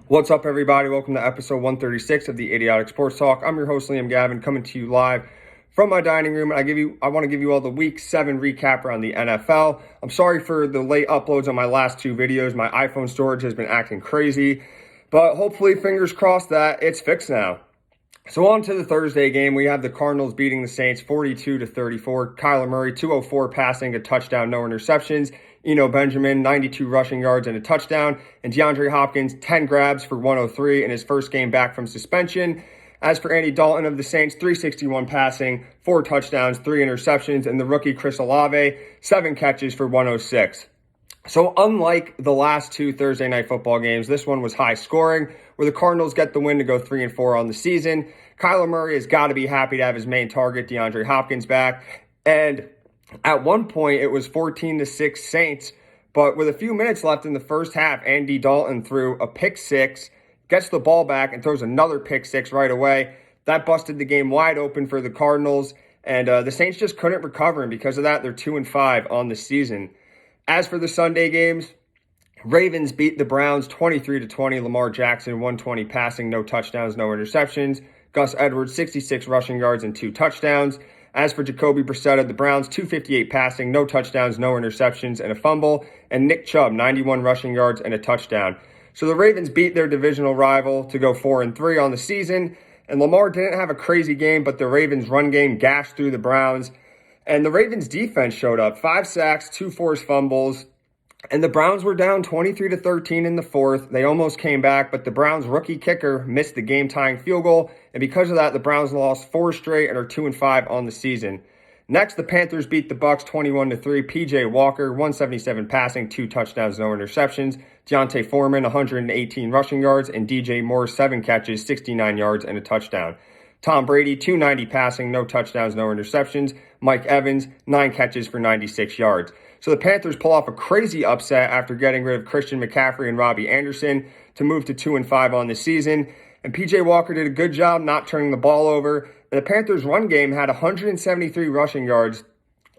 What's up, everybody? Welcome to episode 136 of the Idiotic Sports Talk. I'm your host, Liam Gavin, coming to you live from my dining room. And I want to give you all the Week 7 recap around the NFL. I'm sorry for the late uploads on my last two videos. My iPhone storage has been acting crazy, but hopefully, fingers crossed that it's fixed now. So on to the Thursday game. We have the Cardinals beating the Saints 42-34. Kyler Murray, 204 passing, a touchdown, no interceptions. Benjamin, 92 rushing yards and a touchdown. And DeAndre Hopkins, 10 grabs for 103 in his first game back from suspension. As for Andy Dalton of the Saints, 361 passing, 4 touchdowns, 3 interceptions. And the rookie Chris Olave, 7 catches for 106. So unlike the last two Thursday night football games, this one was high scoring, where the Cardinals get the win to go 3-4 on the season. Kyler Murray has got to be happy to have his main target, DeAndre Hopkins, back. And at one point, it was 14-6 Saints, but with a few minutes left in the first half, Andy Dalton threw a pick six, gets the ball back, and throws another pick six right away. That busted the game wide open for the Cardinals, and the Saints just couldn't recover, and because of that, they're 2-5 on the season. As for the Sunday games, Ravens beat the Browns 23-20. Lamar Jackson, 120 passing, no touchdowns, no interceptions. Gus Edwards, 66 rushing yards and 2 touchdowns. As for Jacoby Brissett of the Browns, 258 passing, no touchdowns, no interceptions, and a fumble. And Nick Chubb, 91 rushing yards and a touchdown. So the Ravens beat their divisional rival to go 4-3 on the season. And Lamar didn't have a crazy game, but the Ravens' run game gashed through the Browns. And the Ravens' defense showed up. 5 sacks, 2 forced fumbles. And the Browns were down 23-13 in the fourth. They almost came back, but the Browns' rookie kicker missed the game-tying field goal. And because of that, the Browns lost 4 straight and are 2-5 on the season. Next, the Panthers beat the Bucs 21-3. P.J. Walker, 177 passing, 2 touchdowns, no interceptions. Deontay Foreman, 118 rushing yards. And DJ Moore, 7 catches, 69 yards, and a touchdown. Tom Brady, 290 passing, no touchdowns, no interceptions. Mike Evans, 9 catches for 96 yards. So the Panthers pull off a crazy upset after getting rid of Christian McCaffrey and Robbie Anderson to move to 2-5 on the season. And P.J. Walker did a good job not turning the ball over. And the Panthers' run game had 173 rushing yards,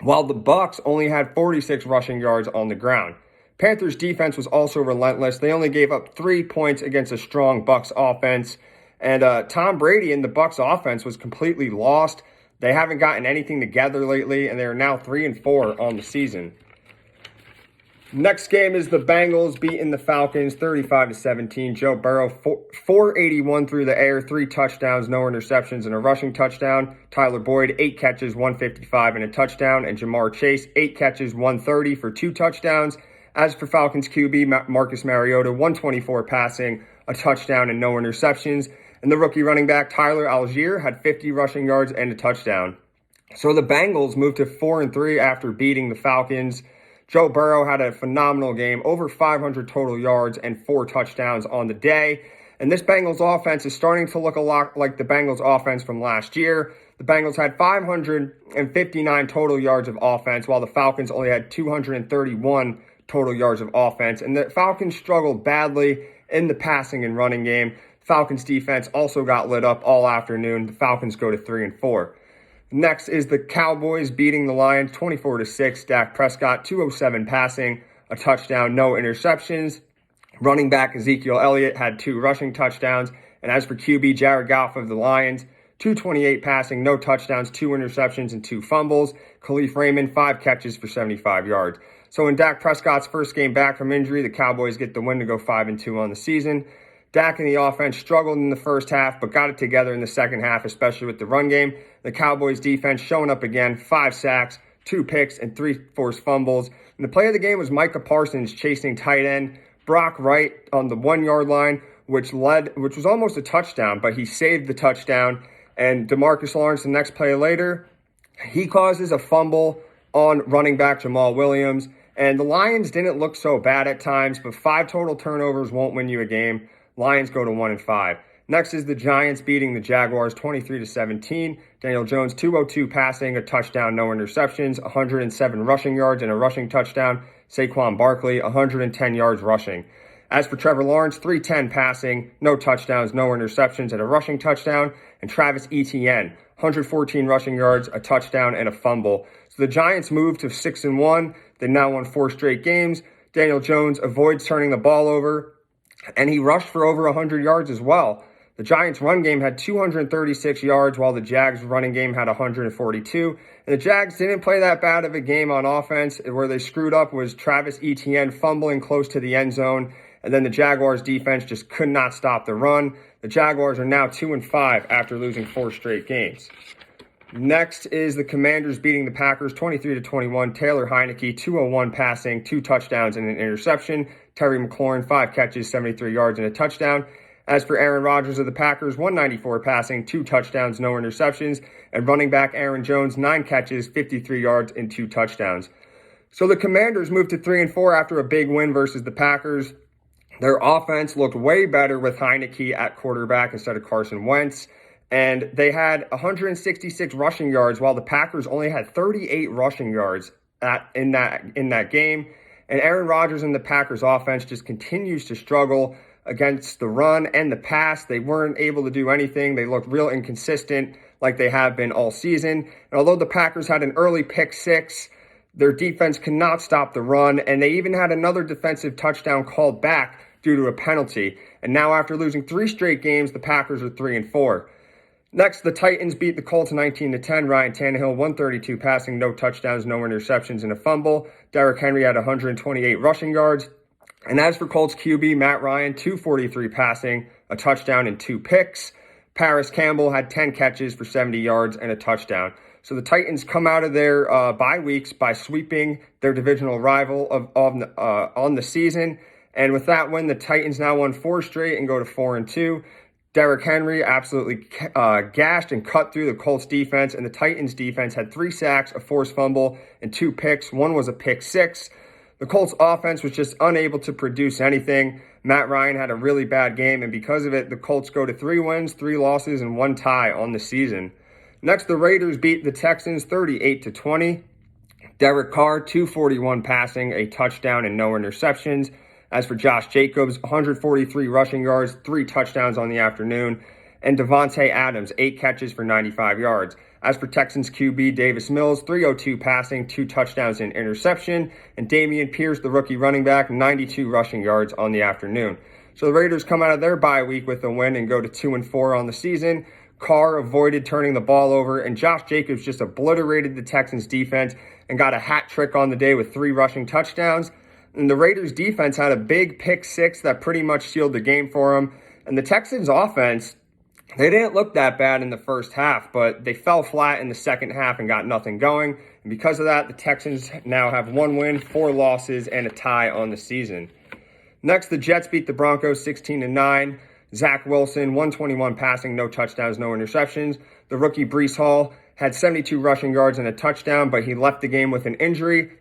while the Bucs only had 46 rushing yards on the ground. Panthers' defense was also relentless. They only gave up 3 points against a strong Bucs offense. And Tom Brady and the Bucs offense was completely lost. They haven't gotten anything together lately, and they are now 3-4 on the season. Next game is the Bengals beating the Falcons 35-17. Joe Burrow, 481 through the air, 3 touchdowns, no interceptions, and a rushing touchdown. Tyler Boyd, 8 catches, 155, and a touchdown. And Jamar Chase, 8 catches, 130 for 2 touchdowns. As for Falcons QB, Marcus Mariota, 124 passing, a touchdown, and no interceptions. And the rookie running back, Tyler Algier, had 50 rushing yards and a touchdown. So the Bengals moved to 4-3 after beating the Falcons. Joe Burrow had a phenomenal game, over 500 total yards and 4 touchdowns on the day. And this Bengals offense is starting to look a lot like the Bengals offense from last year. The Bengals had 559 total yards of offense, while the Falcons only had 231 total yards of offense. And the Falcons struggled badly in the passing and running game. Falcons defense also got lit up all afternoon. The Falcons go to 3-4. Next is the Cowboys beating the Lions 24-6. Dak Prescott, 207 passing, a touchdown, no interceptions. Running back Ezekiel Elliott had 2 rushing touchdowns. And as for QB Jared Goff of the Lions, 228 passing, no touchdowns, 2 interceptions, and 2 fumbles. Khalif Raymond, 5 catches for 75 yards. So in Dak Prescott's first game back from injury, the Cowboys get the win to go 5-2 on the season. Dak and the offense struggled in the first half, but got it together in the second half, especially with the run game. The Cowboys defense showing up again, 5 sacks, 2 picks, and 3 forced fumbles. And the play of the game was Micah Parsons chasing tight end Brock Wright on the 1-yard line, which was almost a touchdown, but he saved the touchdown. And DeMarcus Lawrence, the next play later, he causes a fumble on running back Jamal Williams. And the Lions didn't look so bad at times, but 5 total turnovers won't win you a game. Lions go to 1-5. Next is the Giants beating the Jaguars 23-17. Daniel Jones, 202 passing, a touchdown, no interceptions, 107 rushing yards and a rushing touchdown. Saquon Barkley, 110 yards rushing. As for Trevor Lawrence, 310 passing, no touchdowns, no interceptions, and a rushing touchdown. And Travis Etienne, 114 rushing yards, a touchdown, and a fumble. So the Giants move to 6-1. They now won 4 straight games. Daniel Jones avoids turning the ball over. and he rushed for over 100 yards as well. The Giants' run game had 236 yards, while the Jags' running game had 142. And the Jags didn't play that bad of a game on offense. Where they screwed up was Travis Etienne fumbling close to the end zone, and then the Jaguars' defense just could not stop the run. The Jaguars are now 2-5 after losing 4 straight games. Next is the Commanders beating the Packers 23-21. Taylor Heineke, 201 passing, 2 touchdowns and an interception. Terry McLaurin, 5 catches, 73 yards and a touchdown. As for Aaron Rodgers of the Packers, 194 passing, 2 touchdowns, no interceptions. And running back Aaron Jones, 9 catches, 53 yards and 2 touchdowns. So the Commanders moved to 3-4 after a big win versus the Packers. Their offense looked way better with Heineke at quarterback instead of Carson Wentz. And they had 166 rushing yards, while the Packers only had 38 rushing yards in that game. And Aaron Rodgers and the Packers offense just continues to struggle against the run and the pass. They weren't able to do anything. They looked real inconsistent like they have been all season. And although the Packers had an early pick 6, their defense could not stop the run, and they even had another defensive touchdown called back due to a penalty. And now after losing 3 straight games, the Packers are 3-4. Next, the Titans beat the Colts 19-10. Ryan Tannehill, 132 passing, no touchdowns, no interceptions, and a fumble. Derrick Henry had 128 rushing yards. And as for Colts QB, Matt Ryan, 243 passing, a touchdown, and 2 picks. Paris Campbell had 10 catches for 70 yards and a touchdown. So the Titans come out of their bye weeks by sweeping their divisional rival on the season. And with that win, the Titans now won 4 straight and go to 4-2. Derrick Henry absolutely gashed and cut through the Colts defense, and the Titans defense had 3 sacks, a forced fumble, and 2 picks. One was a pick 6. The Colts offense was just unable to produce anything. Matt Ryan had a really bad game, and because of it, the Colts go to 3 wins, 3 losses, and 1 tie on the season. Next, the Raiders beat the Texans 38-20. Derek Carr, 241 passing, a touchdown, and no interceptions. As for Josh Jacobs, 143 rushing yards, 3 touchdowns on the afternoon. And Devontae Adams, 8 catches for 95 yards. As for Texans QB Davis Mills, 302 passing, 2 touchdowns and interception. And Dameon Pierce, the rookie running back, 92 rushing yards on the afternoon. So the Raiders come out of their bye week with a win and go to 2-4 on the season. Carr avoided turning the ball over, and Josh Jacobs just obliterated the Texans defense and got a hat trick on the day with 3 rushing touchdowns. And the Raiders defense had a big pick 6 that pretty much sealed the game for them. And the Texans offense, they didn't look that bad in the first half, but they fell flat in the second half and got nothing going. And because of that, the Texans now have 1 win, 4 losses, and a tie on the season. Next, the Jets beat the Broncos 16-9. Zach Wilson, 121 passing, no touchdowns, no interceptions. The rookie Breece Hall had 72 rushing yards and a touchdown, but he left the game with an injury.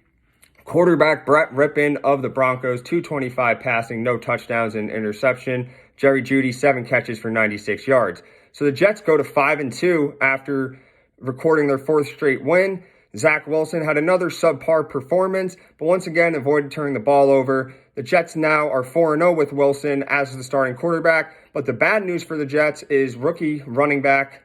Quarterback Brett Rippon of the Broncos, 225 passing, no touchdowns and interception. Jerry Jeudy, 7 catches for 96 yards. So the Jets go to 5-2 after recording their 4th straight win. Zach Wilson had another subpar performance, but once again avoided turning the ball over. The Jets now are 4-0 with Wilson as the starting quarterback. But the bad news for the Jets is rookie running back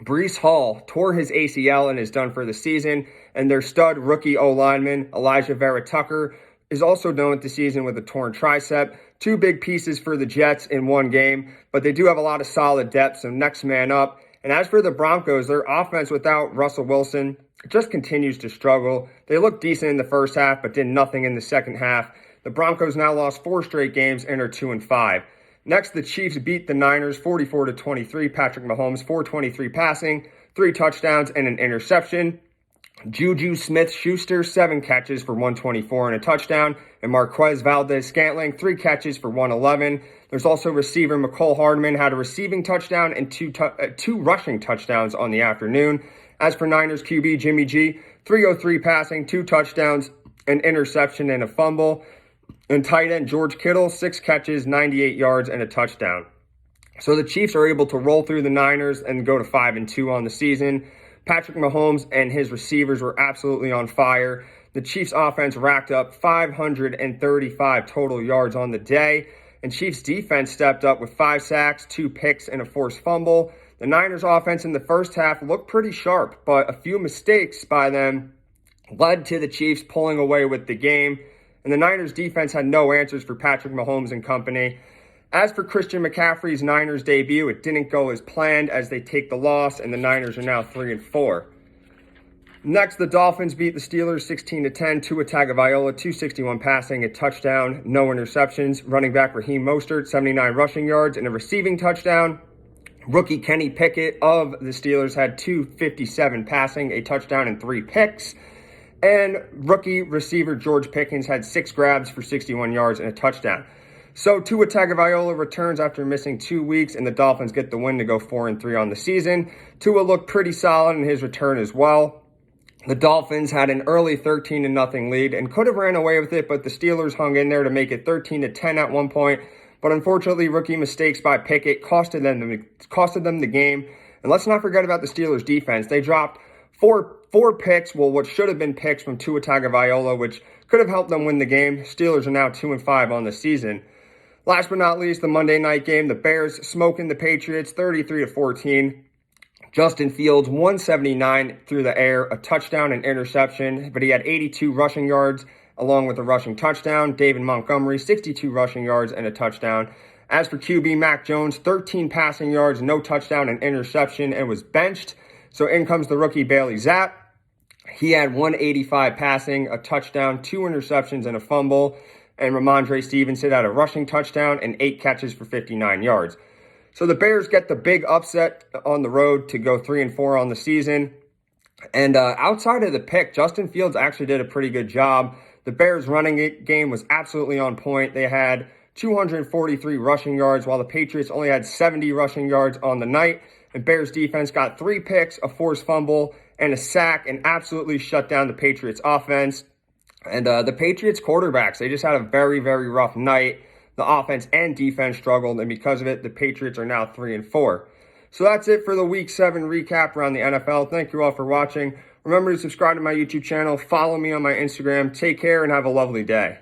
Breece Hall tore his ACL and is done for the season. And their stud rookie O-lineman Elijah Vera Tucker is also done with the season with a torn tricep. 2 big pieces for the Jets in one game, but they do have a lot of solid depth, so next man up. And as for the Broncos, their offense without Russell Wilson just continues to struggle. They looked decent in the first half, but did nothing in the second half. The Broncos now lost 4 straight games and are 2-5. Next, the Chiefs beat the Niners 44-23. Patrick Mahomes, 423 passing, 3 touchdowns, and an interception. Juju Smith-Schuster, 7 catches for 124 and a touchdown. And Marquez Valdez-Scantling, 3 catches for 111. There's also receiver McCole Hardman had a receiving touchdown and 2 rushing touchdowns on the afternoon. As for Niners QB Jimmy G, 303 passing, 2 touchdowns, an interception, and a fumble. And tight end George Kittle, 6 catches, 98 yards, and a touchdown. So the Chiefs are able to roll through the Niners and go to 5-2 on the season. Patrick Mahomes and his receivers were absolutely on fire. The Chiefs offense racked up 535 total yards on the day. And Chiefs defense stepped up with 5 sacks, 2 picks, and a forced fumble. The Niners offense in the first half looked pretty sharp, but a few mistakes by them led to the Chiefs pulling away with the game. And the Niners defense had no answers for Patrick Mahomes and company. As for Christian McCaffrey's Niners debut, it didn't go as planned as they take the loss, and the Niners are now 3-4. Next, the Dolphins beat the Steelers 16-10. Tua Tagovailoa, 261 passing, a touchdown, no interceptions. Running back Raheem Mostert, 79 rushing yards, and a receiving touchdown. Rookie Kenny Pickett of the Steelers had 257 passing, a touchdown, and 3 picks. And rookie receiver George Pickens had 6 grabs for 61 yards and a touchdown. So Tua Tagovailoa returns after missing 2 weeks, and the Dolphins get the win to go 4-3 on the season. Tua looked pretty solid in his return as well. The Dolphins had an early 13-0 lead and could have ran away with it, but the Steelers hung in there to make it 13-10 at one point. But unfortunately, rookie mistakes by Pickett costed them the game. And let's not forget about the Steelers' defense. They dropped four picks, what should have been picks from Tua Tagovailoa, which could have helped them win the game. Steelers are now 2-5 on the season. Last but not least, the Monday night game, the Bears smoking the Patriots 33-14. Justin Fields, 179 through the air, a touchdown and interception, but he had 82 rushing yards along with a rushing touchdown. David Montgomery, 62 rushing yards and a touchdown. As for QB Mac Jones, 13 passing yards, no touchdown and interception, and was benched. So in comes the rookie Bailey Zappe. He had 185 passing, a touchdown, 2 interceptions, and a fumble. And Ramondre Stevenson had a rushing touchdown and 8 catches for 59 yards. So the Bears get the big upset on the road to go 3-4 on the season. And outside of the pick, Justin Fields actually did a pretty good job. The Bears' running game was absolutely on point. They had 243 rushing yards, while the Patriots only had 70 rushing yards on the night. And Bears defense got 3 picks, a forced fumble, and a sack, and absolutely shut down the Patriots offense. And the Patriots quarterbacks, they just had a very, very rough night. The offense and defense struggled, and because of it, the Patriots are now 3-4. So that's it for the Week 7 recap around the NFL. Thank you all for watching. Remember to subscribe to my YouTube channel. Follow me on my Instagram. Take care and have a lovely day.